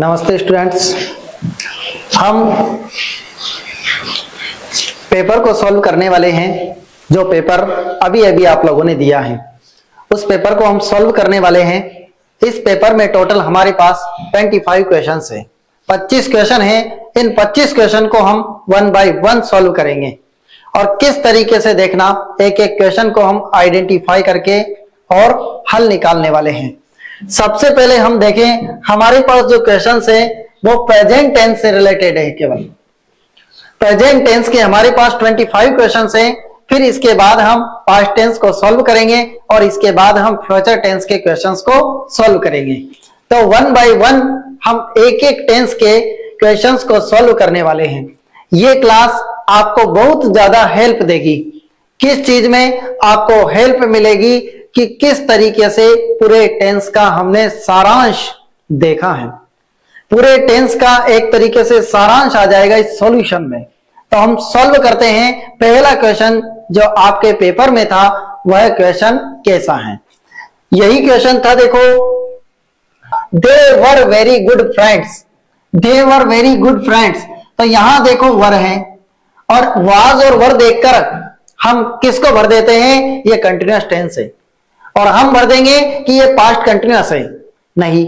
नमस्ते स्टूडेंट्स। हम पेपर को सॉल्व करने वाले हैं। जो पेपर अभी अभी आप लोगों ने दिया है उस पेपर को हम सॉल्व करने वाले हैं। इस पेपर में टोटल हमारे पास 25 क्वेश्चंस है, 25 क्वेश्चन है। इन 25 क्वेश्चन को हम 1 बाय 1 सॉल्व करेंगे और किस तरीके से देखना, एक एक क्वेश्चन को हम आइडेंटिफाई करके और हल निकालने वाले हैं। सबसे पहले हम देखें, हमारे पास जो क्वेश्चंस है वो प्रेजेंट टेंस से रिलेटेड है। केवल प्रेजेंट टेंस के हमारे पास 25 क्वेश्चंस हैं। फिर इसके बाद हम पास्ट टेंस को सॉल्व करेंगे और इसके बाद हम फ्यूचर टेंस के क्वेश्चंस को सॉल्व करेंगे। तो 1 बाय 1 हम एक एक टेंस के क्वेश्चंस को सॉल्व करने वाले हैं। ये क्लास आपको बहुत ज्यादा हेल्प देगी। किस चीज में आपको हेल्प मिलेगी कि किस तरीके से पूरे टेंस का हमने सारांश देखा है। पूरे टेंस का एक तरीके से सारांश आ जाएगा इस सॉल्यूशन में। तो हम सॉल्व करते हैं। पहला क्वेश्चन जो आपके पेपर में था वह क्वेश्चन कैसा है? यही क्वेश्चन था, देखो, they were very good friends. They were very good friends. तो यहां देखो वर है और वाज और वर देखकर हम किसको भर देते हैं? ये कंटिन्यूअस टेंस है और हम भर देंगे कि ये पास्ट कंटिन्यूअस है। नहीं,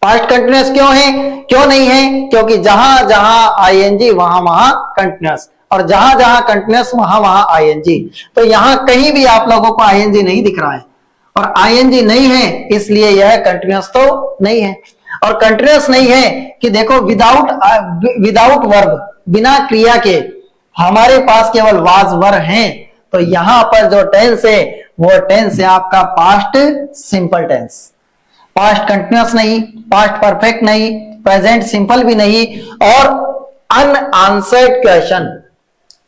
पास्ट कंटिन्यूअस क्यों है? क्यों नहीं है? क्योंकि जहां जहां आईएनजी वहां वहां कंटिन्यूअस, और जहां जहां कंटिन्यूअस वहां वहां आईएनजी। तो यहां कहीं भी आप लोगों को आईएनजी नहीं दिख रहा है और आईएनजी नहीं है, इसलिए यह कंटिन्यूअस तो नहीं है। और कंटिन्यूअस नहीं है कि देखो विदाउट वर्ब, बिना क्रिया के हमारे पास केवल वाज वर हैं। तो यहां पर जो टेंस है वो टेंस है आपका past simple tense. Past continuous नहीं, पास्ट परफेक्ट नहीं, प्रेजेंट सिंपल भी नहीं, और अनआंसर्ड क्वेश्चन।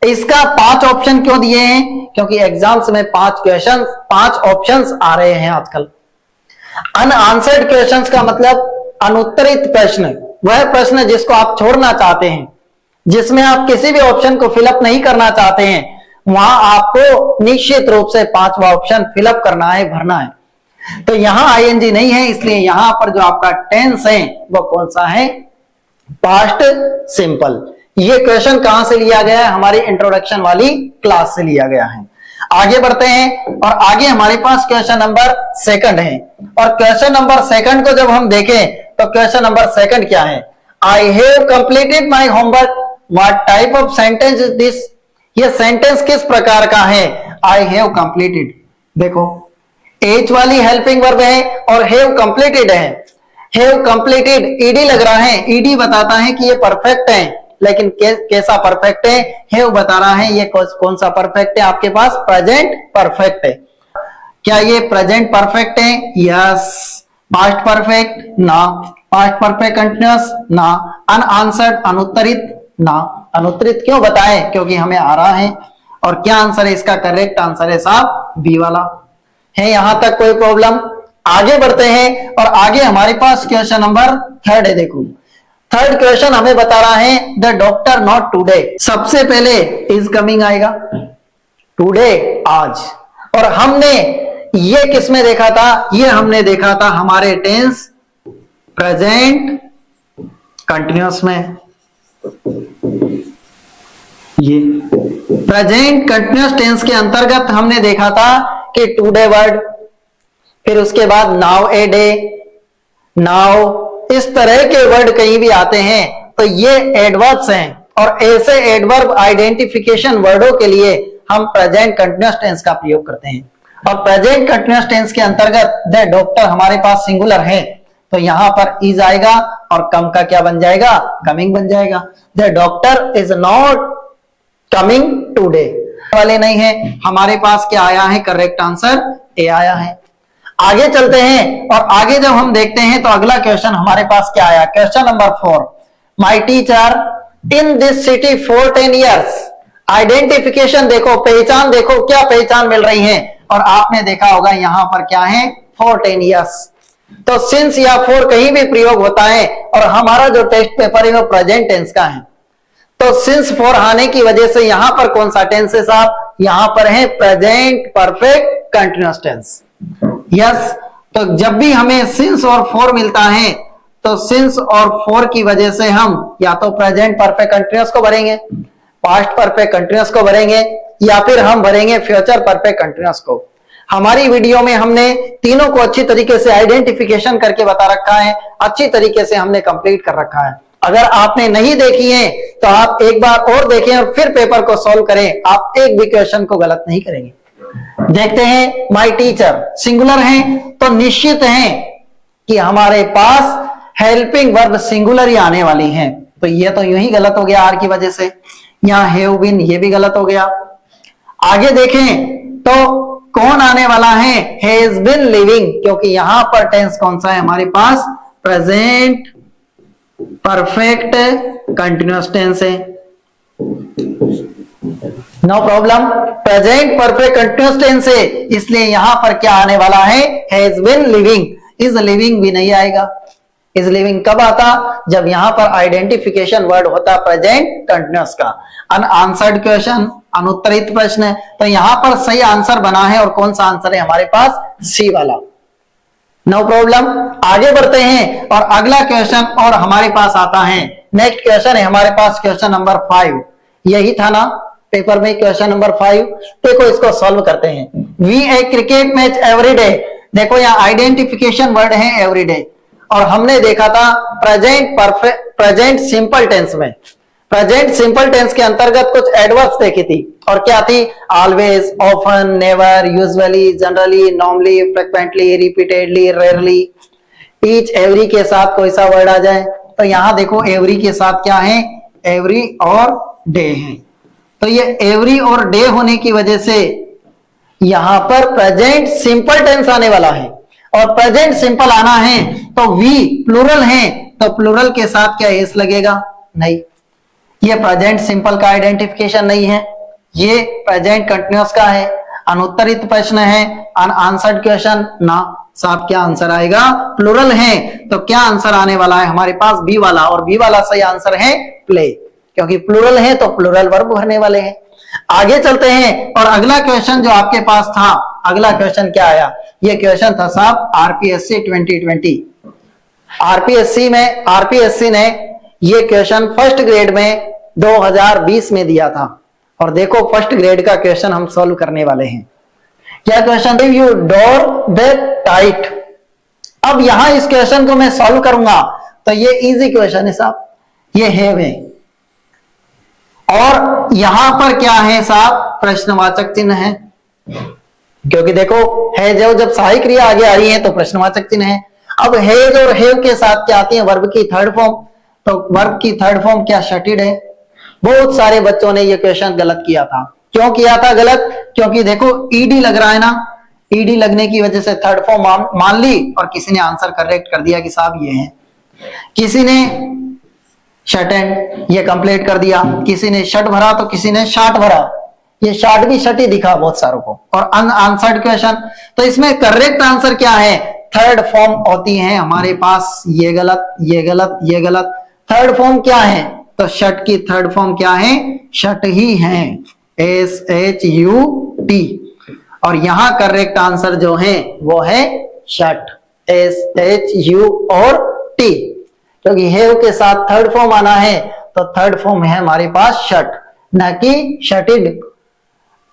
इसका 5 ऑप्शन क्यों दिए हैं? क्योंकि एग्जाम्स में 5 ऑप्शंस आ रहे हैं आजकल। अनआंसर्ड क्वेश्चंस का मतलब अनुत्तरित प्रश्न, वह प्रश्न जिसको आप छोड़ना चाहते हैं, जिसमें आप किसी भी ऑप्शन को फिलअप नहीं करना चाहते हैं, वहां आपको निश्चित रूप से 5वां ऑप्शन फिलअप करना है, भरना है। तो यहां आईएनजी नहीं है, इसलिए यहां पर जो आपका टेंस है वो कौन सा है? Past simple. ये क्वेश्चन कहां से लिया गया है? हमारी इंट्रोडक्शन वाली क्लास से लिया गया है। आगे बढ़ते हैं और आगे हमारे पास क्वेश्चन नंबर 2 है। और क्वेश्चन नंबर 2 को जब हम देखें तो क्वेश्चन नंबर 2 क्या है? I have completed my homework. What type of sentence is this? ये सेंटेंस किस प्रकार का है? I have completed. देखो, एच वाली हेल्पिंग वर्ब है और हैव कंप्लीटेड है। हैव कंप्लीटेड ईडी लग रहा है, ईडी बताता है कि ये परफेक्ट है, लेकिन कैसा परफेक्ट है? हैव बता रहा है ये कौन सा परफेक्ट है? आपके पास प्रेजेंट परफेक्ट है। क्या ये प्रेजेंट परफेक्ट है? यस। Past perfect? ना। Past perfect continuous? ना। अनआंसर्ड अनुत्तरित? ना। अनुत्तरित क्यों बताएं? क्योंकि हमें आ रहा है। और क्या आंसर है इसका? करेक्ट आंसर है साहब बी वाला है। यहां तक कोई प्रॉब्लम? आगे बढ़ते हैं और आगे हमारे पास क्वेश्चन नंबर 3 है। देखो, 3rd क्वेश्चन हमें बता रहा है द डॉक्टर नॉट टुडे। सबसे पहले इज कमिंग आएगा, टुडे आज। और हमने ये किस में देखा था? ये हमने देखा था हमारे टेंस प्रेजेंट कंटिन्यूअस में। ये प्रेजेंट कंटिन्यूअस टेंस के अंतर्गत हमने देखा था कि टुडे वर्ड, फिर उसके बाद नाउ ए डे, नाउ, इस तरह के वर्ड कहीं भी आते हैं तो ये एडवर्ब्स हैं। और ऐसे एडवर्ब आइडेंटिफिकेशन वर्डों के लिए हम प्रेजेंट कंटिन्यूअस टेंस का प्रयोग करते हैं। और प्रेजेंट कंटिन्यूअस टेंस के अंतर्गत द डॉक्टर हमारे पास सिंगुलर है, तो यहां पर इज आएगा और कम का क्या बन जाएगा? कमिंग बन जाएगा। The doctor is not coming today वाले नहीं है। हमारे पास क्या आया है? करेक्ट आंसर ए आया है। आगे चलते हैं और आगे जब हम देखते हैं तो अगला क्वेश्चन हमारे पास क्या आया? Question number 4, my teacher in this city for 10 years। Identification देखो, पहचान देखो, क्या पहचान मिल रही है? और आपने देखा होगा यहां पर क्या है? For 10 years। तो सिंस या फॉर कहीं भी प्रयोग होता है और हमारा जो टेस्ट पेपर है वो प्रेजेंट टेंस का है, तो सिंस फॉर आने की वजह से यहां पर कौन सा टेंस है साहब? यहां पर है present perfect continuous tense. Yes. तो जब भी हमें सिंस और फॉर मिलता है तो सिंस और फॉर की वजह से हम या तो प्रेजेंट परफेक्ट कंटिन्यूअस को भरेंगे, पास्ट परफेक्ट कंटिन्यूअस को भरेंगे, या फिर हम भरेंगे फ्यूचर परफेक्ट कंटिन्यूअस को। हमारी वीडियो में हमने तीनों को अच्छी तरीके से आइडेंटिफिकेशन करके बता रखा है, अच्छी तरीके से हमने कंप्लीट कर रखा है। अगर आपने नहीं देखी है तो आप एक बार और देखें और फिर पेपर को सॉल्व करें, आप एक भी क्वेश्चन को गलत नहीं करेंगे। देखते हैं, माय टीचर सिंगुलर है तो निश्चित है कि हमारे पास हेल्पिंग वर्ब सिंगुलर ही आने वाली है, तो ये तो यूं ही गलत हो गया आर की वजह से। यहां हैव बीन ये भी गलत हो गया। आगे देखें तो कौन आने वाला है, हैज बीन लिविंग, क्योंकि यहां पर टेंस कौन सा है हमारे पास, प्रेजेंट परफेक्ट कंटिन्यूअस टेंस है। No problem, present perfect continuous tense है, इसलिए यहां पर क्या आने वाला है, has been living. Is living भी नहीं आएगा। इज लिविंग कब आता, जब यहां पर आइडेंटिफिकेशन वर्ड होता प्रेजेंट कंटिन्यूअस का। अनआंसर्ड क्वेश्चन, अनुत्तरित प्रश्न, तो यहां पर सही आंसर बना है, और कौन सा आंसर है हमारे पास, सी वाला। नो प्रॉब्लम, आगे बढ़ते हैं और अगला क्वेश्चन और हमारे पास आता है। नेक्स्ट क्वेश्चन है हमारे पास क्वेश्चन नंबर 5, यही था ना पेपर में क्वेश्चन नंबर 5। देखो इसको सॉल्व करते हैं। We a cricket match every day, देखो यहाँ आइडेंटिफिकेशन वर्ड है एवरी डे, और हमने देखा था present perfect, present simple tense में, प्रेजेंट सिंपल टेंस के अंतर्गत कुछ एडवर्ब्स देखी थी, और क्या थी, always, often, never, usually, generally, normally, frequently, repeatedly, rarely. Each, every के साथ कोई सा वर्ड आ जाए, तो यहां देखो एवरी के साथ क्या है, एवरी और डे है, तो ये एवरी और डे होने की वजह से यहां पर प्रेजेंट सिंपल टेंस आने वाला है, और प्रेजेंट सिंपल आना है तो वी प्लूरल है, तो प्लूरल के साथ क्या एस लगेगा, नहीं, ये प्रेजेंट सिंपल का आइडेंटिफिकेशन नहीं है, ये प्रेजेंट कंटिन्यूअस का है। अनुत्तरित प्रश्न है, अनआंसर्ड क्वेश्चन ना, साहब क्या आंसर आएगा, प्लूरल है, तो क्या आंसर आने वाला है हमारे पास, बी वाला, और बी वाला सही आंसर है प्ले, क्योंकि प्लूरल है तो प्लूरल वर्ब भरने वाले हैं। आगे चलते हैं और अगला क्वेश्चन जो आपके पास था, अगला क्वेश्चन क्या आया, ये क्वेश्चन था साहब आरपीएससी 2020। आरपीएससी ने ये क्वेश्चन फर्स्ट ग्रेड में 2020 में दिया था, और देखो फर्स्ट ग्रेड का क्वेश्चन हम सॉल्व करने वाले हैं। क्या question, you door the tight. अब यहां इस क्वेश्चन को मैं सॉल्व करूंगा तो ये इजी क्वेश्चन है साहब, ये हैव है, और यहां पर क्या है साहब, प्रश्नवाचक चिन्ह है, क्योंकि देखो है जो जब सहायी क्रिया आगे आ रही है तो प्रश्नवाचक चिन्ह है। अब हैज और हैव के साथ क्या आती है, वर्ब की थर्ड फॉर्म, तो वर्ब की थर्ड फॉर्म क्या शटिड है। बहुत सारे बच्चों ने ये क्वेश्चन गलत किया था। क्यों किया था गलत, क्योंकि देखो ईडी लग रहा है ना, ईडी लगने की वजह से थर्ड फॉर्म मान ली, और किसी ने आंसर करेक्ट कर दिया कि साहब ये है, किसी ने शट एंड ये कंप्लीट कर दिया, किसी ने शट भरा तो किसी ने शार्ट भरा, ये शार्ट भी शट ही दिखा बहुत सारों को, और अनआंसर्ड क्वेश्चन, तो इसमें करेक्ट आंसर क्या है, थर्ड फॉर्म होती है हमारे पास, ये गलत, ये गलत, ये गलत, थर्ड फॉर्म क्या है, तो शट की थर्ड फॉर्म क्या है, शट ही है, SHUT, और यहां करेक्ट आंसर जो है वो है शट, SHU और T, क्योंकि हैव के साथ थर्ड फॉर्म आना है, तो थर्ड फॉर्म है हमारे पास शट, न कि शटिड।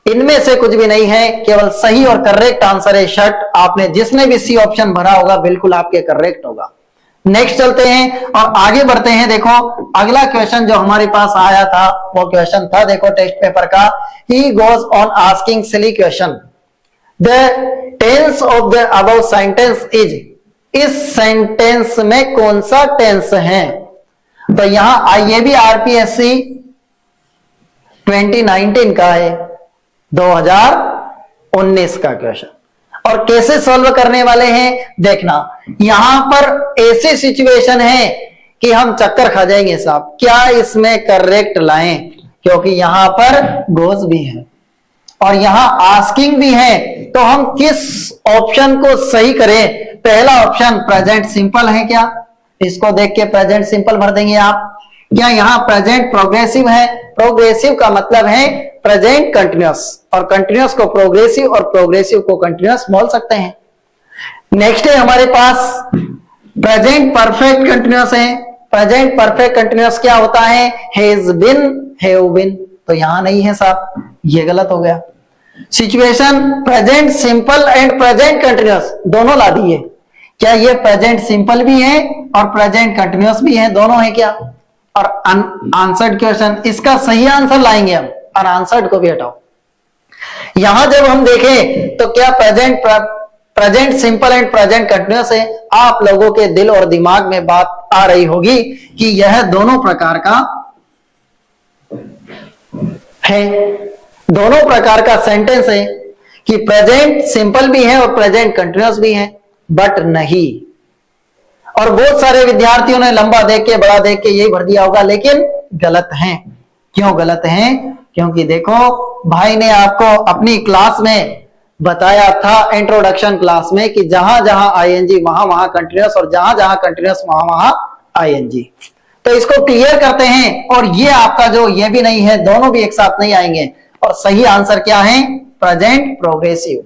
इनमें से कुछ भी नहीं है, केवल सही और करेक्ट आंसर है शट। आपने जिसने भी सी ऑप्शन भरा होगा बिल्कुल आपके करेक्ट होगा। नेक्स्ट चलते हैं और आगे बढ़ते हैं। देखो अगला क्वेश्चन जो हमारे पास आया था वो क्वेश्चन था, देखो टेस्ट पेपर का, he goes on asking silly question, the tense of the above sentence is, इस सेंटेंस में कौन सा टेंस है। तो यहां आइए भी आरपीएससी 2019 का है, 2019 का क्वेश्चन, और कैसे सॉल्व करने वाले हैं देखना। यहां पर ऐसी सिचुएशन है कि हम चक्कर खा जाएंगे साहब, क्या इसमें करेक्ट लाएं, क्योंकि यहां पर गोज भी है और यहां आस्किंग भी है, तो हम किस ऑप्शन को सही करें। पहला ऑप्शन प्रेजेंट सिंपल है क्या, इसको देख के प्रेजेंट सिंपल भर देंगे आप। क्या यहां प्रेजेंट प्रोग्रेसिव है, प्रोग्रेसिव का मतलब है प्रेजेंट कंटिन्यूअस, और कंटिन्यूअस को प्रोग्रेसिव और प्रोग्रेसिव को कंटिन्यूअस बोल सकते हैं। नेक्स्ट है हमारे पास प्रेजेंट परफेक्ट कंटिन्यूअस है। प्रेजेंट परफेक्ट कंटिन्यूअस क्या होता है? हैज बिन, हैव बिन, तो यहां नहीं है साहब, ये गलत हो गया। Situation present simple and present continuous दोनों ला दिए। क्या ये प्रेजेंट सिंपल भी है और प्रेजेंट कंटिन्यूअस भी है? दोनों है क्या? और अनआंसर्ड क्वेश्चन, इसका सही आंसर लाएंगे हम, अनआंसर्ड को भी हटाओ। यहां जब हम देखें तो क्या present simple and present continuous है? आप लोगों के दिल और दिमाग में बात आ रही होगी कि यह दोनों प्रकार का है, दोनों प्रकार का सेंटेंस है कि प्रेजेंट सिंपल भी है और प्रेजेंट कंटिन्यूअस भी है, बट नहीं। और बहुत सारे विद्यार्थियों ने लंबा देख के बड़ा देख के यही भर दिया होगा, लेकिन गलत है। क्यों गलत है? क्योंकि देखो भाई ने आपको अपनी क्लास में बताया था, इंट्रोडक्शन क्लास में, कि जहां जहां आईएनजी वहां वहां कंटिन्यूअस और जहां जहां कंटिन्यूअस वहां वहां आईएनजी। तो इसको क्लियर करते हैं। और ये आपका जो ये भी नहीं है, दोनों भी एक साथ नहीं आएंगे। और सही आंसर क्या है? Present progressive.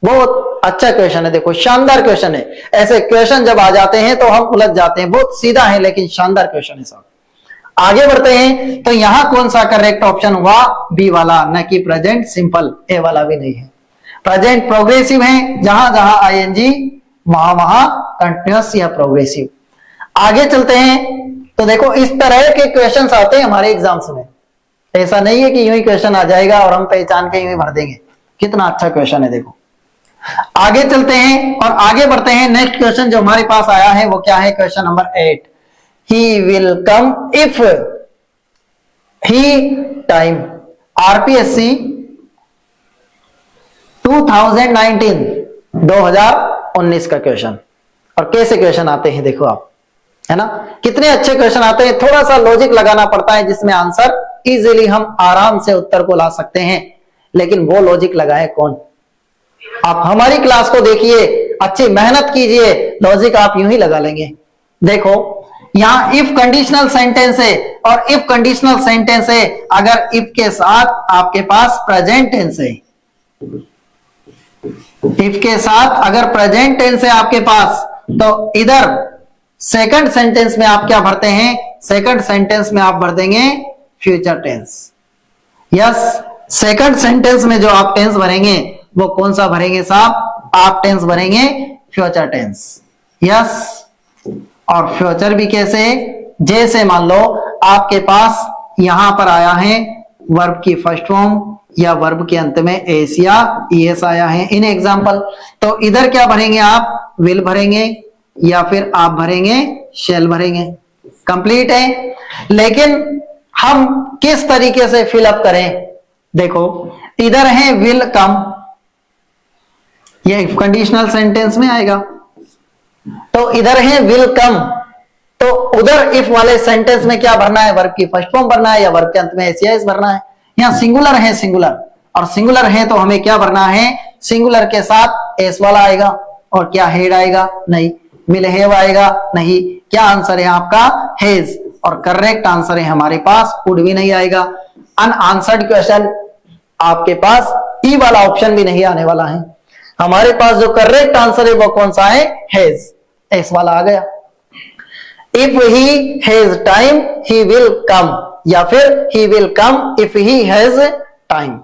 बहुत अच्छा क्वेश्चन है, देखो शानदार क्वेश्चन है। ऐसे क्वेश्चन जब आ जाते हैं तो हम उलझ जाते हैं। बहुत सीधा है लेकिन शानदार क्वेश्चन है साहब। आगे बढ़ते हैं। तो यहां कौन सा करेक्ट ऑप्शन हुआ? बी वाला, न कि प्रेजेंट सिंपल। ए वाला भी नहीं है। प्रेजेंट प्रोग्रेसिव है, जहां जहां आईएनजी वहां वहां कंटिन्यूअस या प्रोग्रेसिव। आगे चलते हैं। तो देखो इस तरह के क्वेश्चंस आते हैं हमारे एग्जाम्स में। ऐसा नहीं है कि यूं ही क्वेश्चन आ जाएगा और हम पहचान के यूं ही भर देंगे। कितना अच्छा क्वेश्चन है देखो। आगे चलते हैं और आगे बढ़ते हैं। नेक्स्ट क्वेश्चन जो हमारे पास आया है वो क्या है? Question number 8। He will come if he time. RPSC 2019 का क्वेश्चन। और कैसे क्वेश्चन आते हैं देखो आप, है ना, कितने अच्छे क्वेश्चन आते हैं। थोड़ा सा लॉजिक लगाना पड़ता है जिसमें आंसर इजीली हम आराम से उत्तर को ला सकते हैं, लेकिन वो लॉजिक लगाए कौन? आप हमारी क्लास को देखिए, अच्छी मेहनत कीजिए, लॉजिक आप यूं ही लगा लेंगे। देखो यहां इफ कंडीशनल सेंटेंस है और इफ कंडीशनल सेंटेंस है अगर इफ के साथ आपके पास प्रेजेंट टेंस है, इफ के साथ अगर प्रेजेंट टेंस है आपके पास, तो इधर सेकंड सेंटेंस में आप क्या भरते हैं? सेकंड सेंटेंस में आप भर देंगे future tense. Yes, second sentence में जो आप टेंस भरेंगे वो कौन सा भरेंगे साहब? आप टेंस भरेंगे फ्यूचर टेंस। यस, और फ्यूचर भी कैसे? जैसे मान लो आपके पास यहां पर आया है वर्ब की फर्स्ट फॉर्म या वर्ब के अंत में एस या ईएस आया है इन एग्जाम्पल, तो इधर क्या भरेंगे आप? विल भरेंगे या फिर आप भरेंगे शेल भरेंगे। कंप्लीट है। लेकिन हम किस तरीके से फिलअप करें? देखो इधर है विल कम, ये इफ कंडीशनल सेंटेंस में आएगा, तो इधर है विल कम, तो उधर इफ वाले सेंटेंस में क्या भरना है? वर्ब की फर्स्ट फॉर्म भरना है या वर्ब के अंत में एस या एस भरना है। यहां सिंगुलर है, सिंगुलर, और सिंगुलर है तो हमें क्या भरना है? सिंगुलर के साथ एस वाला आएगा। और क्या हेड आएगा? नहीं। विल हैव आएगा? नहीं। क्या आंसर है आपका? हैज। और करेक्ट आंसर है हमारे पास वुड भी नहीं आएगा। अनआंसर्ड क्वेश्चन आपके पास ई वाला ऑप्शन भी नहीं आने वाला है। हमारे पास जो करेक्ट आंसर है वो कौन सा है? हैज, एस वाला आ गया। If he has time he will come, या फिर he will come if he has time.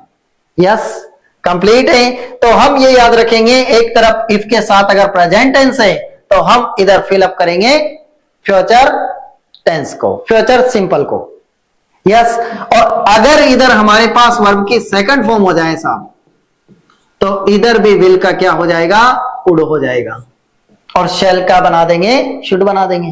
Yes, complete है। तो हम ये याद रखेंगे, एक तरफ इफ के साथ अगर प्रेजेंट टेंस है तो हम इधर फिलअप करेंगे फ्यूचर टेंस को, फ्यूचर सिंपल को। यस, और अगर इधर हमारे पास वर्ब की सेकंड फॉर्म हो जाए साहब, तो इधर भी विल का क्या हो जाएगा? वुड हो जाएगा। और शेल का बना देंगे शुड बना देंगे।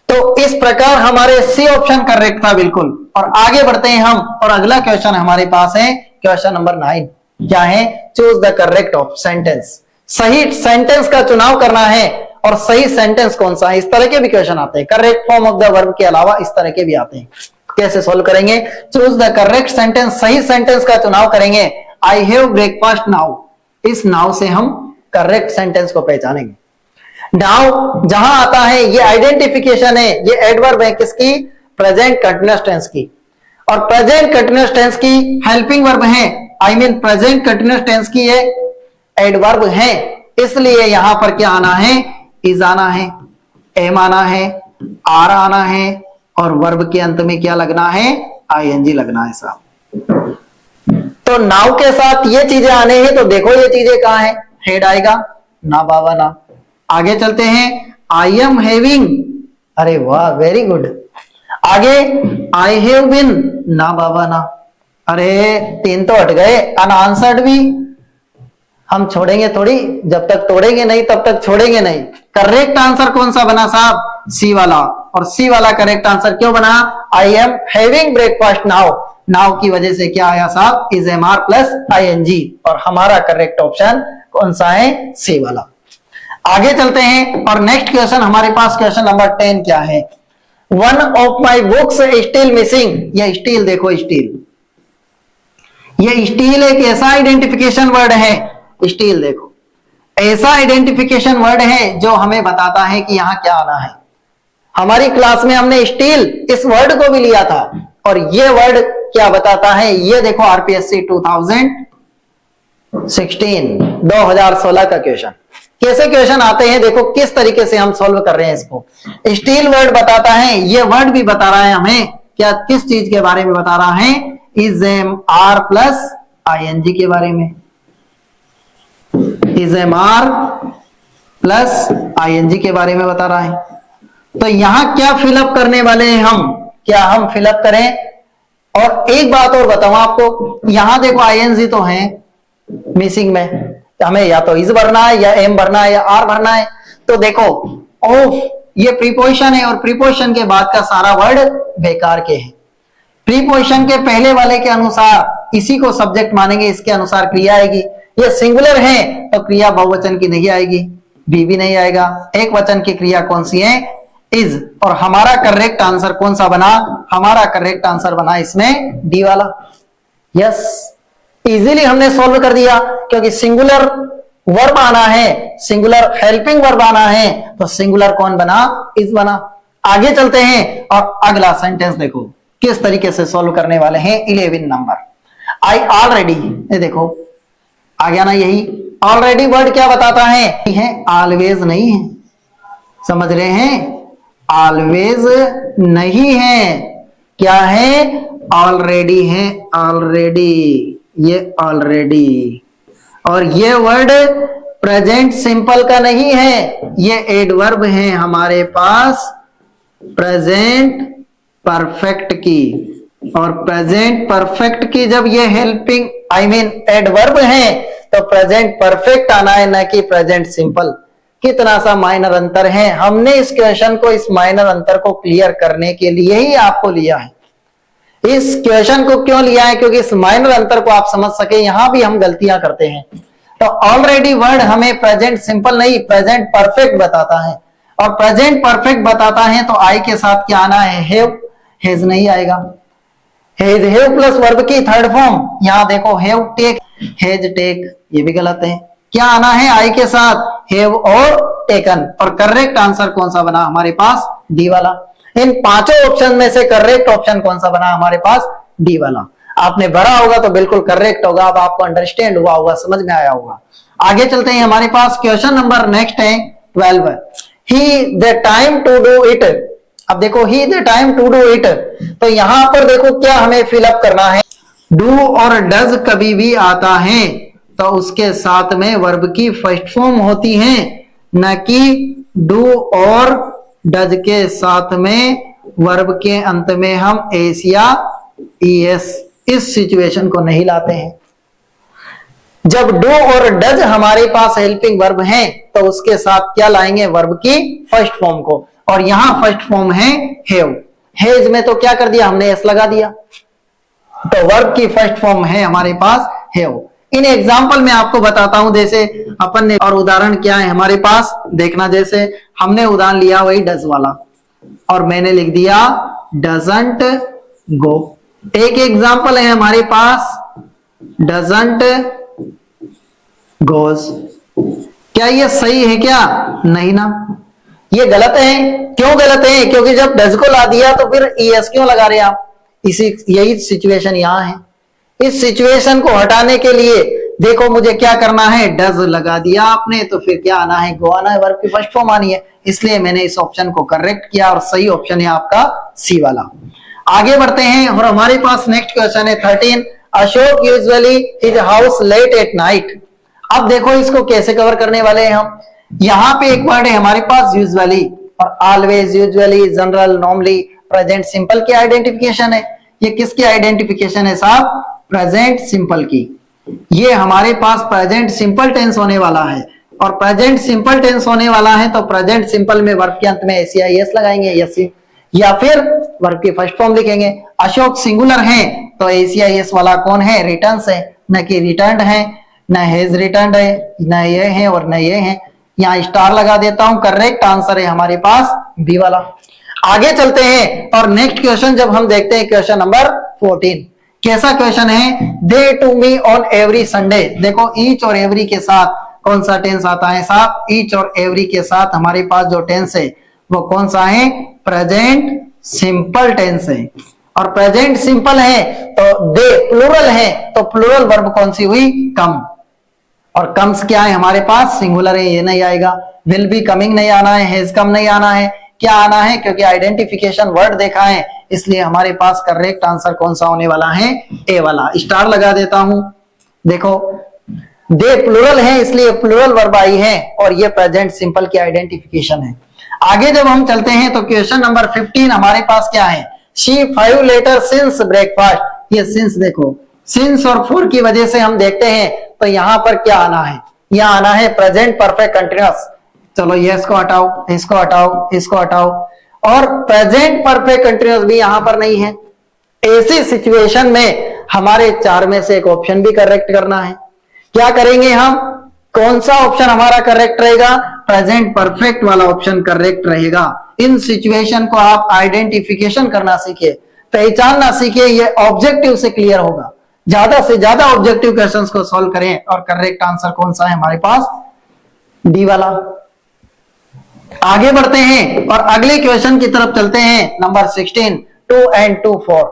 तो इस प्रकार हमारे सी ऑप्शन करेक्ट था बिल्कुल। और आगे बढ़ते हैं हम, और अगला क्वेश्चन हमारे पास है क्वेश्चन नंबर 9। क्या है? Choose the correct of sentence. सही सेंटेंस का चुनाव करना है। और सही सेंटेंस कौन सा है? इस तरह के भी क्वेश्चन आते हैं, correct form of the verb के अलावा इस तरह के भी आते हैं। कैसे सोल्व करेंगे? चूज द करेक्ट सेंटेंस, सही सेंटेंस का चुनाव करेंगे। आई हैव ब्रेकफास्ट नाउ, इस नाउ से हम करेक्ट सेंटेंस को पहचानेंगे। नाउ जहां आता है ये आइडेंटिफिकेशन है, ये एडवर्ब है किसकी? प्रेजेंट कंटीन्यूअस टेंस की। और प्रेजेंट कंटीन्यूअस टेंस की हेल्पिंग वर्ब है, I mean present continuous tense की ये एडवर्ब है, इसलिए यहां पर क्या आना है? इज आना है। एम आना है, आर आना है और वर्ब के अंत में क्या लगना है, आईएनजी लगना है साहब। तो नाउ के साथ ये चीजें आने हैं, तो देखो ये चीजें कहां है, हेड आएगा, ना बाबा ना। आगे चलते हैं, आई एम हैविंग, अरे वाह वेरी गुड। आगे आई हैव बीन, ना बाबा ना। अरे 3 तो हट गए, अनआंसर्ड भी हम छोड़ेंगे थोड़ी, जब तक तोड़ेंगे नहीं तब तक छोड़ेंगे नहीं। करेक्ट आंसर कौन सा बना साहब, सी वाला। और सी वाला करेक्ट आंसर क्यों बना, I am having breakfast now. Now की वजह से क्या आया साहब, is am are plus ING, और हमारा करेक्ट ऑप्शन कौन सा है, सी वाला। आगे चलते हैं और नेक्स्ट क्वेश्चन हमारे पास क्वेश्चन नंबर 10 क्या है, one of my books steel missing. यह स्टील देखो, स्टील, यह स्टील एक ऐसा आइडेंटिफिकेशन वर्ड है, स्टील देखो ऐसा आइडेंटिफिकेशन वर्ड है जो हमें बताता है कि यहां क्या आना है। हमारी क्लास में हमने स्टील इस वर्ड को भी लिया था, और यह वर्ड क्या बताता है, ये देखो आरपीएससी 2016 का क्वेश्चन। कैसे क्वेश्चन आते हैं देखो, किस तरीके से हम सॉल्व कर रहे हैं इसको। स्टील वर्ड बताता है, ये वर्ड भी बता रहा है हमें क्या, किस चीज के बारे में बता रहा है, is am are plus ING के बारे में, is am are plus ING के बारे में बता रहा है। तो यहां क्या फिलअप करने वाले हैं हम, क्या हम फिलअप करें। और एक बात और बताऊं आपको, यहां देखो आईएनजी तो है मिसिंग में, हमें या तो इज भरना है या एम भरना है या आर भरना है। तो देखो ऑफ ये प्रीपोजिशन है, और प्रीपोजिशन के बाद का सारा वर्ड बेकार के है। प्रीपोजिशन के पहले वाले के अनुसार इसी को सब्जेक्ट मानेंगे, इसके अनुसार क्रिया आएगी। ये सिंगुलर है तो क्रिया बहुवचन की नहीं आएगी, बी भी नहीं आएगा। एक वचन की क्रिया कौन सी है, इज। और हमारा करेक्ट आंसर कौन सा बना, हमारा करेक्ट आंसर बना इसमें डी वाला। यस, इजीली हमने सॉल्व कर दिया, क्योंकि सिंगुलर वर्ब आना है, सिंगुलर हेल्पिंग वर्ब आना है, तो सिंगुलर कौन बना, इज बना। आगे चलते हैं और अगला सेंटेंस देखो किस तरीके से सॉल्व करने वाले हैं। 11 नंबर, आई ऑलरेडी, ये देखो आ गया ना, यही ऑलरेडी वर्ड क्या बताता है, ऑलवेज नहीं है, समझ रहे हैं, ऑलवेज नहीं है, क्या है, ऑलरेडी है, ऑलरेडी, ये ऑलरेडी। और ये वर्ड प्रेजेंट सिंपल का नहीं है, ये एडवर्ब है हमारे पास प्रेजेंट परफेक्ट की। और प्रेजेंट परफेक्ट की जब ये हेल्पिंग एडवर्ब है, तो प्रेजेंट परफेक्ट आना है, ना कि प्रेजेंट सिंपल। कितना सा माइनर अंतर है, हमने इस क्वेश्चन को, इस माइनर अंतर को क्लियर करने के लिए ही आपको लिया है। इस क्वेश्चन को क्यों लिया है, क्योंकि इस माइनर अंतर को आप समझ सके, यहां भी हम गलतियां करते हैं। तो ऑलरेडी वर्ड हमें प्रेजेंट सिंपल नहीं, प्रेजेंट परफेक्ट बताता है, और प्रेजेंट परफेक्ट बताता है तो आई के साथ क्या आना है, हैव, हेज नहीं आएगा। हेज, हैव प्लस वर्ब की थर्ड फॉर्म, यहां देखो हैव टेक, हेज टेक, ये भी गलत है। क्या आना है आई के साथ, हैव और टेकन। और करेक्ट आंसर कौन सा बना हमारे पास, डी वाला। इन पांचों ऑप्शन में से करेक्ट ऑप्शन कौन सा बना हमारे पास, डी वाला। आपने भरा होगा तो बिल्कुल करेक्ट होगा, अब आपको अंडरस्टैंड हुआ होगा, समझ में आया होगा। आगे चलते हैं, हमारे पास क्वेश्चन नंबर नेक्स्ट है 12, high the time to do it. अब देखो high the time to do it, तो यहां पर देखो क्या हमें फिलअप करना है, डू और डज कभी भी आता है तो उसके साथ में वर्ब की फर्स्ट फॉर्म होती है, न कि डू और डज के साथ में वर्ब के अंत में हम एस या ईएस, इस सिचुएशन को नहीं लाते हैं। जब डू और डज हमारे पास हेल्पिंग वर्ब हैं, तो उसके साथ क्या लाएंगे, वर्ब की फर्स्ट फॉर्म को। और यहां फर्स्ट फॉर्म है हैव, हेज में तो क्या कर दिया हमने, एस लगा दिया, तो वर्ब की फर्स्ट फॉर्म है हमारे पास हैव। इन एग्जाम्पल में आपको बताता हूं, जैसे अपन ने, और उदाहरण क्या है हमारे पास देखना, जैसे हमने उदाहरण लिया वही डज वाला, और मैंने लिख दिया डजंट गो। एक एग्जाम्पल है हमारे पास डजंट गोज। क्या ये सही है, क्या नहीं ना, ये गलत है। क्यों गलत है, क्योंकि जब डज को ला दिया तो फिर ईएस क्यों लगा रहे हैं आप, इसी यही सिचुएशन यहां है। इस सिचुएशन को हटाने के लिए देखो मुझे क्या करना है, डज लगा दिया आपने तो फिर क्या आना है, गो आना है, वर्ब की फर्स्ट फॉर्म आनी है, इसलिए मैंने इस ऑप्शन को करेक्ट किया और सही ऑप्शन है आपका सी वाला। आगे बढ़ते हैं और हमारे पास नेक्स्ट क्वेश्चन है 13, Ashok usually his house late at night. अब देखो इसको कैसे कवर करने वाले हैं हम, यहाँ पे एक वर्ड है हमारे पास यूजुअली और always, usually, general, normally, present simple की आइडेंटिफिकेशन है। ये किसकी आइडेंटिफिकेशन है साहब, प्रेजेंट सिंपल की। ये हमारे पास प्रेजेंट सिंपल टेंस होने वाला है और प्रेजेंट सिंपल टेंस होने वाला है तो प्रेजेंट सिंपल में वर्ब के अंत में एस लगाएंगे, यस, या फिर वर्ब की फर्स्ट फॉर्म लिखेंगे। अशोक सिंगुलर है तो एस वाला कौन है, रिटर्न्स है, न कि रिटर्न्ड है, न हैज रिटर्न्ड है, न ये है और न ये है। यहाँ स्टार लगा देता हूं, करेक्ट आंसर है हमारे पास बी वाला। आगे चलते हैं और नेक्स्ट क्वेश्चन जब हम देखते हैं क्वेश्चन नंबर 14, कैसा क्वेश्चन है, they to me on every Sunday. देखो ईच और एवरी के साथ कौन सा टेंस आता है साहब, ईच और एवरी के साथ हमारे पास जो टेंस है वो कौन सा है, प्रेजेंट सिंपल टेंस है। और प्रेजेंट सिंपल है तो दे प्लूरल है तो प्लूरल वर्ब कौन सी हुई, कम, और कम्स क्या है हमारे पास, सिंगुलर है, ये नहीं आएगा। विल बी कमिंग नहीं आना है, हैज कम नहीं आना है, क्या आना है, क्योंकि आइडेंटिफिकेशन वर्ड देखा है इसलिए हमारे पास करेक्ट आंसर कौन सा होने वाला है, ए वाला। स्टार लगा देता हूं, देखो दे प्लूरल है इसलिए प्लूरल वर्ब आई है और ये प्रेजेंट सिंपल की आइडेंटिफिकेशन है। आगे जब हम चलते हैं तो क्वेश्चन नंबर 15 हमारे पास क्या है, शी 5 लेटर सिंस ब्रेकफास्ट। ये सिंस देखो, सिंस और फॉर की वजह से हम देखते हैं तो यहां पर क्या आना है, यहां आना है प्रेजेंट परफेक्ट कंटिन्यूअस। चलो ये इसको हटाओ, इसको हटाओ, इसको हटाओ, और प्रेजेंट परफेक्ट कंटिन्यूअस भी यहां पर नहीं है। ऐसी सिचुएशन में हमारे 4 में से एक ऑप्शन भी करेक्ट करना है। क्या करेंगे हम, कौन सा ऑप्शन हमारा करेक्ट रहेगा, प्रेजेंट परफेक्ट वाला ऑप्शन करेक्ट रहेगा। इन सिचुएशन को आप आइडेंटिफिकेशन करना सीखे, पहचानना सीखे, ये ऑब्जेक्टिव से क्लियर होगा। ज्यादा से ज्यादा ऑब्जेक्टिव क्वेश्चंस को सॉल्व करें और करेक्ट आंसर कौन सा है हमारे पास, डी वाला। आगे बढ़ते हैं और अगले क्वेश्चन की तरफ चलते हैं, नंबर 16, 2 and 2 4।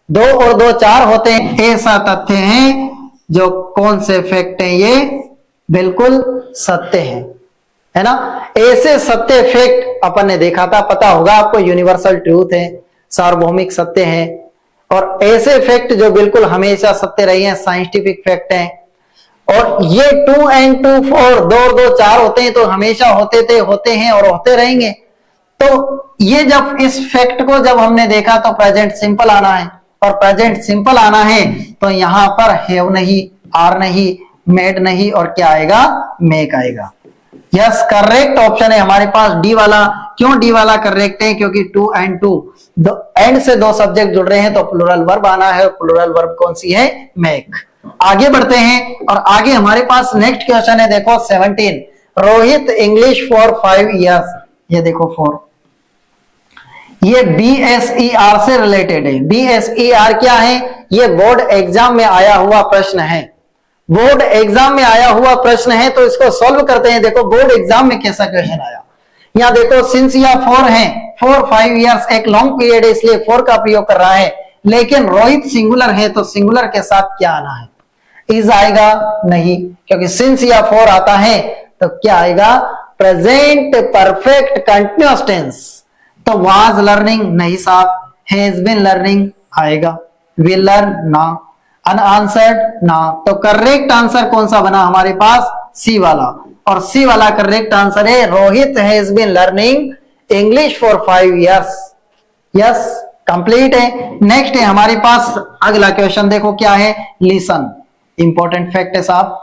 2 और 2 4 होते हैं, ऐसा तथ्य है जो कौन से फैक्ट है, ये बिल्कुल सत्य है ना। ऐसे सत्य फैक्ट अपन ने देखा था, पता होगा आपको, यूनिवर्सल ट्रूथ है, सार्वभौमिक सत्य है, और ऐसे फैक्ट जो बिल्कुल हमेशा सत्य रही हैं, साइंटिफिक फैक्ट हैं। और ये 2 and 2 4, 2 और 2 4 होते हैं तो हमेशा होते थे, होते हैं और होते रहेंगे। तो ये जब इस फैक्ट को जब हमने देखा तो प्रेजेंट सिंपल आना है, और प्रेजेंट सिंपल आना है तो यहां पर हैव नहीं, आर नहीं, मेड नहीं, और क्या आएगा, मेक आएगा। यस, करेक्ट ऑप्शन है हमारे पास डी वाला। क्यों डी वाला करेक्ट है, क्योंकि 2 and 2, एंड से 2 सब्जेक्ट जुड़ रहे हैं तो प्लूरल वर्ब आना है, और प्लूरल वर्ब कौन सी है, मेक। आगे बढ़ते हैं और आगे हमारे पास नेक्स्ट क्वेश्चन है, देखो 17, रोहित इंग्लिश फॉर 5 years। ये देखो 4, ये BSER से रिलेटेड है। BSER क्या है, ये बोर्ड एग्जाम में आया हुआ प्रश्न है, बोर्ड एग्जाम में आया हुआ प्रश्न है, तो इसको सॉल्व करते हैं। देखो बोर्ड एग्जाम में कैसा क्वेश्चन आया, यहाँ देखो सिंस या 4 है, 4 5 years एक लॉन्ग पीरियड है इसलिए 4 का प्रयोग कर रहा है, लेकिन रोहित सिंगुलर है तो सिंगुलर के साथ क्या आना है, इज आएगा नहीं, क्योंकि सिंस या 4 आता है तो क्या आएगा, प्रेजेंट परफेक्ट कंटिन्यूअस टेंस। तो वाज लर्निंग नहीं साहब, हैज बीन लर्निंग आएगा, विल लर्न ना, अनआंसर्ड ना। तो करेक्ट आंसर कौन सा बना हमारे पास, सी वाला, और सी वाला करेक्ट आंसर है Rohit has been learning English for 5 years। Yes, complete है। नेक्स्ट है हमारे पास अगला क्वेश्चन, देखो क्या है, लिसन। इंपॉर्टेंट फैक्ट है साहब,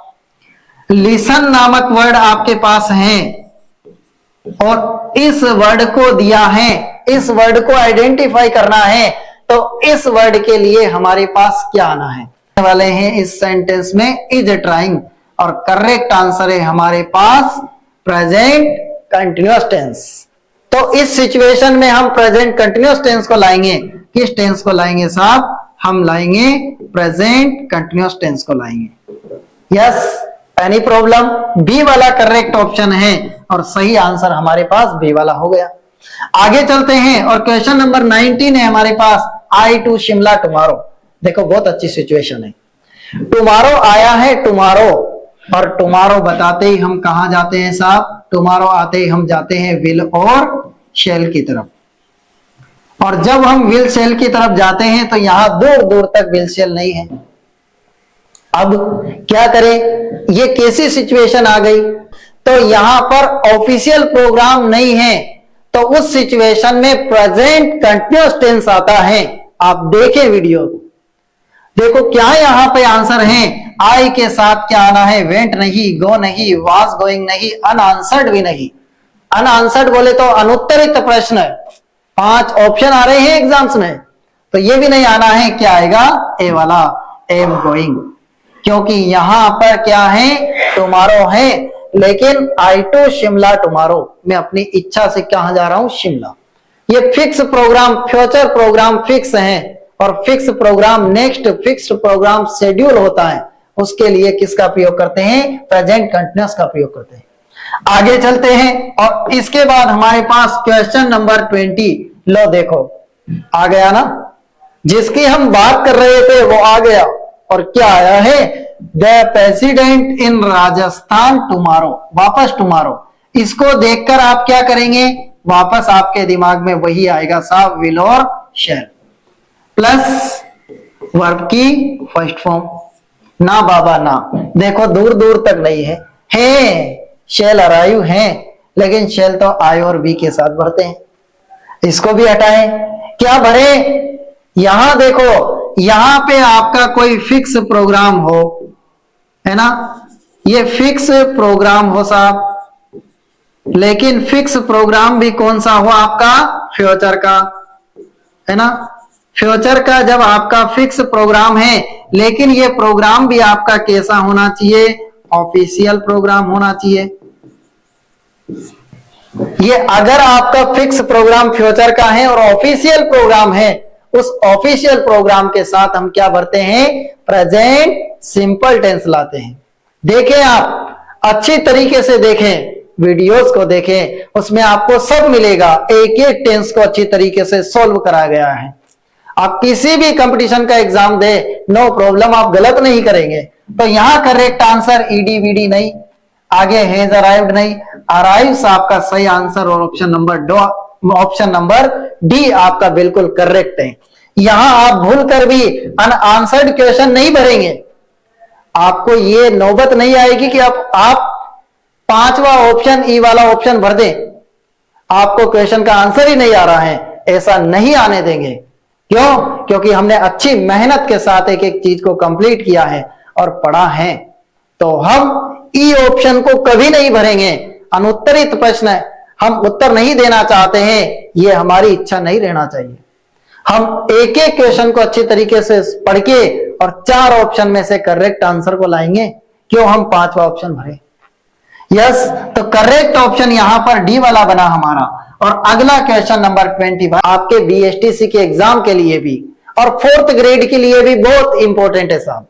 लिसन नामक वर्ड आपके पास है और इस वर्ड को दिया है, इस वर्ड को आइडेंटिफाई करना है, तो इस वर्ड के लिए हमारे पास क्या आना है वाले हैं इस सेंटेंस में, इज ट्राइंग, और करेक्ट आंसर है हमारे पास प्रेजेंट कंटिन्यूअस टेंस। तो इस सिचुएशन में हम प्रेजेंट कंटिन्यूअस टेंस को लाएंगे, किस टेंस को लाएंगे साहब, हम लाएंगे प्रेजेंट कंटिन्यूअस टेंस को लाएंगे। यस, एनी प्रॉब्लम, बी वाला करेक्ट ऑप्शन है और सही आंसर हमारे पास बी वाला हो गया। आगे चलते हैं और क्वेश्चन नंबर 19 है हमारे पास, आई टू शिमला टुमारो। देखो बहुत अच्छी सिचुएशन है, टुमारो आया है टुमारो, और टुमारो बताते ही हम कहां जाते हैं साहब? टुमारो आते ही हम जाते हैं विल और शेल की तरफ। और जब हम विल शेल की तरफ जाते हैं तो यहां दूर दूर तक विल शेल नहीं है। अब क्या करें? ये कैसी सिचुएशन आ गई? तो यहां पर ऑफिशियल प्रोग्राम नहीं है, तो उस सिचुएशन में प्रेजेंट कंटिन्यूअस टेंस आता है। आप देखें वीडियो, देखो क्या यहां पे आंसर है। आई के साथ क्या आना है? वेंट नहीं, गो नहीं, वाज गोइंग नहीं, अनआंसर्ड भी नहीं। अनआंसर्ड बोले तो अनुत्तरित प्रश्न, 5 ऑप्शन आ रहे हैं एग्जाम्स में, तो ये भी नहीं आना है। क्या आएगा? ए वाला, एम गोइंग, क्योंकि यहां पर क्या है? टुमारो है, लेकिन आई टू शिमला टुमारो, मैं अपनी इच्छा से कहां जा रहा हूं? शिमला। ये fix program, future program fix है, और fix program next fix program schedule होता है, उसके लिए किसका प्रयोग करते हैं? प्रेजेंट कंटिन्यूअस का प्रयोग करते हैं। आगे चलते हैं, और इसके बाद हमारे पास क्वेश्चन नंबर 20। लो देखो, आ गया ना, जिसकी हम बात कर रहे थे वो आ गया। और क्या आया है? The president in Rajasthan tomorrow, वापस टुमारो। इसको देखकर आप क्या करेंगे? वापस आपके दिमाग में वही आएगा साहब, विल और शैल प्लस वर्ब की फर्स्ट फॉर्म। ना बाबा ना, देखो दूर दूर तक नहीं है, शेल अराइव है, लेकिन शेल तो आई और बी के साथ भरते हैं। इसको भी हटाएं, क्या भरे? यहां देखो, यहां पे आपका कोई फिक्स प्रोग्राम हो, है ना, ये फिक्स प्रोग्राम हो साहब, लेकिन फिक्स प्रोग्राम भी कौन सा हो? आपका फ्यूचर का, है ना। फ्यूचर का जब आपका फिक्स प्रोग्राम है, लेकिन ये प्रोग्राम भी आपका कैसा होना चाहिए? ऑफिशियल प्रोग्राम होना चाहिए। ये अगर आपका फिक्स प्रोग्राम फ्यूचर का है और ऑफिशियल प्रोग्राम है, उस ऑफिशियल प्रोग्राम के साथ हम क्या भरते हैं? प्रेजेंट सिंपल टेंस लाते हैं। देखें, आप अच्छी तरीके से देखें, वीडियोस को देखें, उसमें आपको सब मिलेगा। एक एक टेंस को अच्छी तरीके से सॉल्व कराया गया है। आप किसी भी कंपटीशन का एग्जाम दे, नो प्रॉब्लम, आप गलत नहीं करेंगे। तो यहां करेक्ट आंसर ईडी वीडी नहीं, आगे हैज अराइव्ड नहीं, अराइव्स आपका सही आंसर, और ऑप्शन नंबर डी आपका बिल्कुल करेक्ट है। यहां आप भूल कर भी अनआंसर्ड क्वेश्चन नहीं भरेंगे, आपको ये नौबत नहीं आएगी कि आप 5वां ऑप्शन ई वाला ऑप्शन भर दें, आपको क्वेश्चन का आंसर ही नहीं आ रहा है, ऐसा नहीं आने देंगे। क्यों? क्योंकि हमने अच्छी मेहनत के साथ एक एक चीज को कंप्लीट किया है और पढ़ा है, तो हम ई ऑप्शन को कभी नहीं भरेंगे। अनुत्तरित प्रश्न हम उत्तर नहीं देना चाहते हैं, ये हमारी इच्छा नहीं रहना चाहिए। हम एक एक क्वेश्चन को अच्छी तरीके से पढ़ के और 4 ऑप्शन में से करेक्ट आंसर को लाएंगे। क्यों हम 5वां ऑप्शन भरे? यस, तो करेक्ट ऑप्शन यहां पर डी वाला बना हमारा। और अगला क्वेश्चन नंबर 20 आपके बीएसटीसी के एग्जाम के लिए भी और 4th ग्रेड के लिए भी बहुत इंपॉर्टेंट है साहब।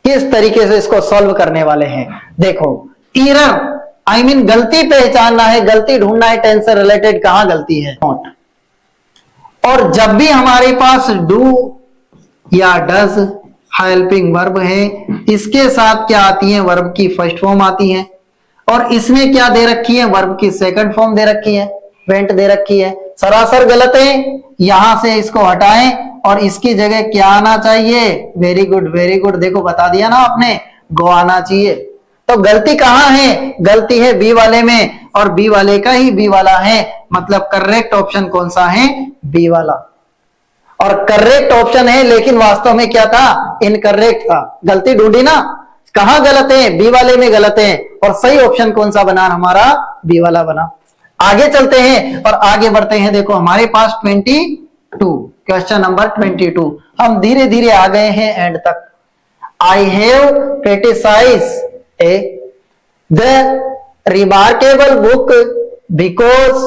किस तरीके से इसको सॉल्व करने वाले हैं, देखो। एरर आई मीन गलती पहचानना है, गलती ढूंढना है, टेंस से रिलेटेड कहां गलती है, नॉट। और जब भी हमारे पास डू या डज हेल्पिंग वर्ब है, इसके साथ क्या आती है? वर्ब की फर्स्ट फॉर्म आती है। और इसमें क्या दे रखी है? वर्ब की सेकंड फॉर्म दे रखी है, वेंट दे रखी है। सरासर गलत है, यहां से इसको हटाएं और इसकी जगह क्या आना चाहिए? वेरी गुड, वेरी गुड, देखो बता दिया ना आपने, गो आना चाहिए। तो गलती कहां है? गलती है बी वाले में, और बी वाले का ही बी वाला है, मतलब करेक्ट ऑप्शन कौन सा है? बी वाला। और करेक्ट ऑप्शन है, लेकिन वास्तव में क्या था? इनकरेक्ट था। गलती ढूंढी ना, कहां गलत है? बी वाले में गलत है, और सही ऑप्शन कौन सा बना? हमारा बी वाला बना। आगे चलते हैं और आगे बढ़ते हैं। देखो हमारे पास 22 क्वेश्चन नंबर 22, हम धीरे धीरे आ गए हैं एंड तक। I have criticised the remarkable book because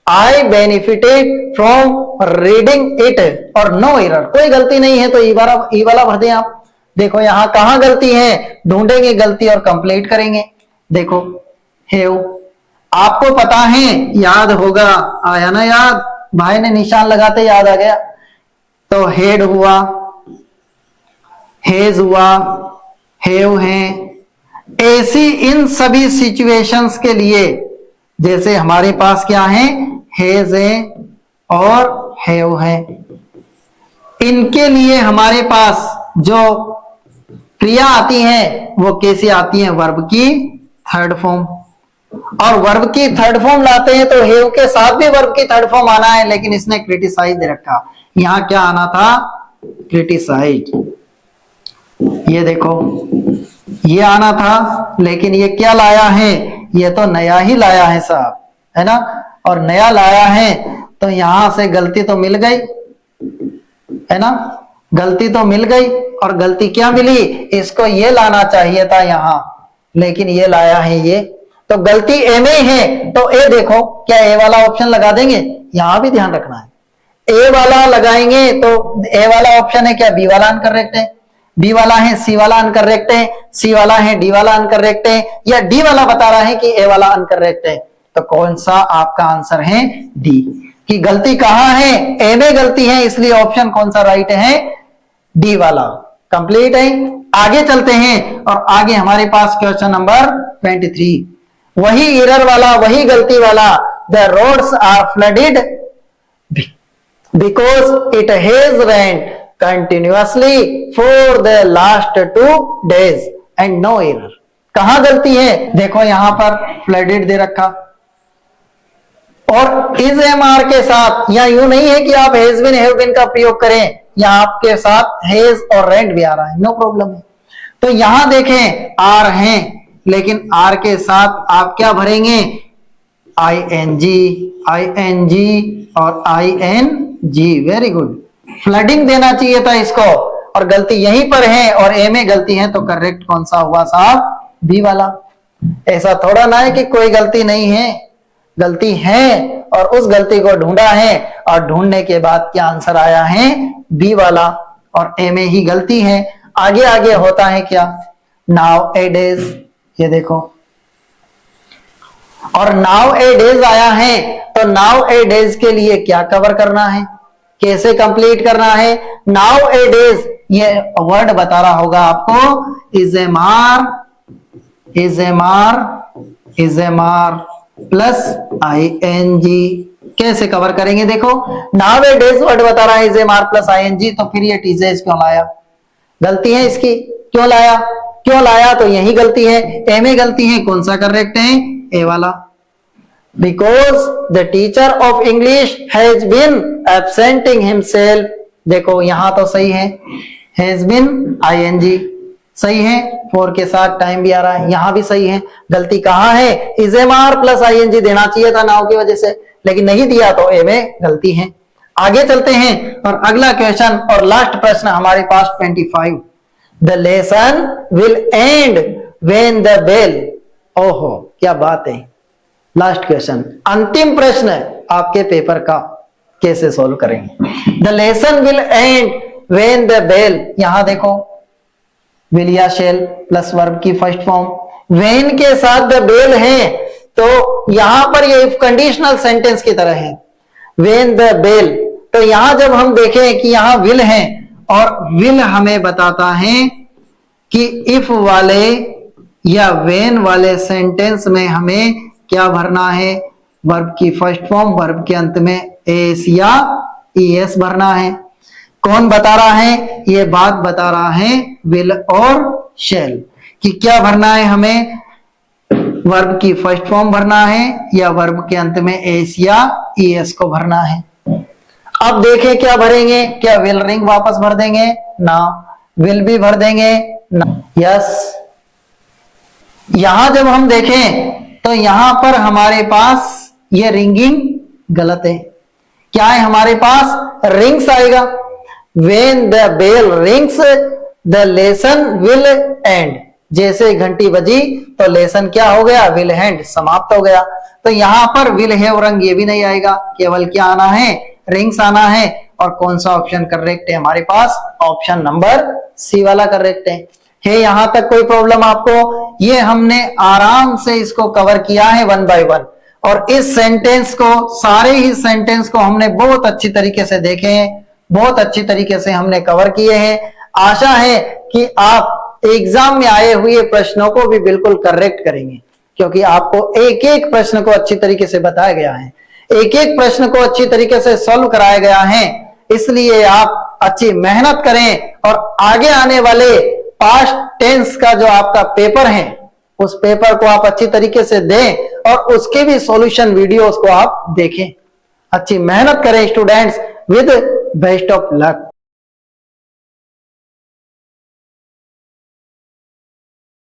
I benefited from reading it, और नो एरर, कोई गलती नहीं है, तो ई वाला भर दें आप। देखो यहां कहां गलती है, ढूंढेंगे गलती और कंप्लीट करेंगे। देखो हैव, आपको पता है, याद होगा, आया ना याद, भाई ने निशान लगाते याद आ गया। तो हेड हुआ, हैज हुआ, हैव है। ऐसी इन सभी सिचुएशंस के लिए जैसे हमारे पास क्या है, हैज है और हैव है, इनके लिए हमारे पास जो क्रिया आती है वो कैसी आती है, वर्ब की थर्ड फॉर्म। और वर्ब की थर्ड फॉर्म लाते हैं तो हैव के साथ भी वर्ब की थर्ड फॉर्म आना है, लेकिन इसने क्रिटिसाइज दे रखा। यहां क्या आना था, क्रिटिसाइज। ये देखो ये आना था, लेकिन ये क्या लाया है, ये तो नया ही लाया है साहब, है ना। और नया लाया है तो यहां से गलती तो मिल गई, है ना, गलती तो मिल गई। और गलती क्या मिली, इसको ये लाना चाहिए था यहां, लेकिन ये लाया है ये, तो गलती ए में है। तो ए देखो, क्या ए वाला ऑप्शन लगा देंगे, यहां भी ध्यान रखना है। ए वाला लगाएंगे तो ए वाला ऑप्शन है क्या, बी वाला अनकरेक्ट है, बी वाला है सी वाला अनकरेक्ट है, सी वाला है डी वाला अनकरेक्ट है, या डी वाला बता रहा है कि ए वाला अनकरेक्ट है। तो कौन सा आपका आंसर है, डी। कि गलती कहां है, ए में गलती है, इसलिए ऑप्शन कौन सा राइट है, डी वाला। कंप्लीट है। आगे चलते हैं और आगे हमारे पास क्वेश्चन नंबर 23, वही एरर वाला, वही गलती वाला। The roads are flooded because it has rained continuously for the last 2 days and no error. कहां गलती है, देखो यहां पर फ्लडेड दे रखा और इज एम आर के साथ, या यूं नहीं है कि आप हैज बीन हैव बीन का प्रयोग करें, यहां आपके साथ हैज और रेंट भी आ रहा है, नो प्रॉब्लम है। तो यहां देखें आर हैं, लेकिन आर के साथ आप क्या भरेंगे, आई एन जी और I N G. Very good, flooding देना चाहिए था इसको, और गलती यहीं पर है और ए में गलती है, तो करेक्ट कौन सा हुआ साहब, बी वाला। ऐसा थोड़ा ना है कि कोई गलती नहीं है, गलती है और उस गलती को ढूंढा है, और ढूंढने के बाद क्या आंसर आया है, बी वाला, और ए में ही गलती है। आगे आगे होता है क्या, नाउ ए डेज, ये देखो, और नाउ ए डेज आया है, तो नाउ ए डेज के लिए क्या कवर करना है, कैसे कंप्लीट करना है। नाउ ए डेज, ये वर्ड बता रहा होगा आपको, इज ए मार प्लस आई एन जी। कैसे कवर करेंगे, देखो नाउ ए डेज वर्ड बता रहा है, इज ए मार प्लस आई एन जी, तो फिर ये टीजेज क्यों लाया, गलती है इसकी, क्यों लाया, तो यही गलती है, ए में गलती है, कौन सा करेक्ट है, ए वाला। Because the teacher of English has been absenting himself, देखो यहां तो सही है, has been I N G सही है, 4 के साथ टाइम भी आ रहा है, यहां भी सही है। गलती कहां है, is am are plus I N G देना चाहिए था नाउ की वजह से, लेकिन नहीं दिया, तो ए में गलती है। आगे चलते हैं और अगला क्वेश्चन और लास्ट प्रश्न हमारे पास 25, the lesson will end when the bell. ओहो क्या बात है, लास्ट क्वेश्चन, अंतिम प्रश्न आपके पेपर का, कैसे सॉल्व करेंगे। The lesson will end when the bell, यहां देखो विल या शेल प्लस वर्ब की फर्स्ट फॉर्म, व्हेन के साथ द बेल है, तो यहां पर ये इफ कंडीशनल सेंटेंस की तरह है, व्हेन द बेल। तो यहां जब हम देखें कि यहां विल है, और विल हमें बताता है कि इफ वाले या व्हेन वाले सेंटेंस में हमें क्या भरना है, वर्ब की फर्स्ट फॉर्म, वर्ब के अंत में एस या ईएस भरना है। कौन बता रहा है, ये बात बता रहा है विल और शेल, कि क्या भरना है हमें, वर्ब की फर्स्ट फॉर्म भरना है या वर्ब के अंत में एस या ईएस को भरना है। अब देखें क्या भरेंगे, क्या विल रिंग वापस भर देंगे ना, विल भी भर देंगे ना, यस। यहां जब हम देखें तो यहां पर हमारे पास ये रिंगिंग गलत है, क्या है हमारे पास, रिंग्स आएगा। When the bell rings, the lesson will end, जैसे घंटी बजी तो लेसन क्या हो गया, विल एंड, समाप्त हो गया। तो यहां पर विल हैव रंग ये भी नहीं आएगा, केवल क्या आना है, रिंग्स आना है। और कौन सा ऑप्शन करेक्ट है हमारे पास, ऑप्शन नंबर सी वाला करेक्ट है। यहां तक कोई प्रॉब्लम आपको, ये हमने आराम से इसको कवर किया है 1 by 1, और इस सेंटेंस को, सारे ही सेंटेंस को हमने बहुत अच्छी तरीके से देखे हैं, बहुत अच्छी तरीके से हमने कवर किए हैं। आशा है कि आप एग्जाम में आए हुए प्रश्नों को भी बिल्कुल करेक्ट करेंगे, क्योंकि आपको एक एक प्रश्न को अच्छी तरीके से बताया गया है, एक एक प्रश्न को अच्छी तरीके से सॉल्व कराया गया है। इसलिए आप अच्छी मेहनत करें और आगे आने वाले पास्ट टेंस का जो आपका पेपर है उस पेपर को आप अच्छी तरीके से दें और उसके भी सॉल्यूशन वीडियोस को आप देखें। अच्छी मेहनत करें students, with best of luck.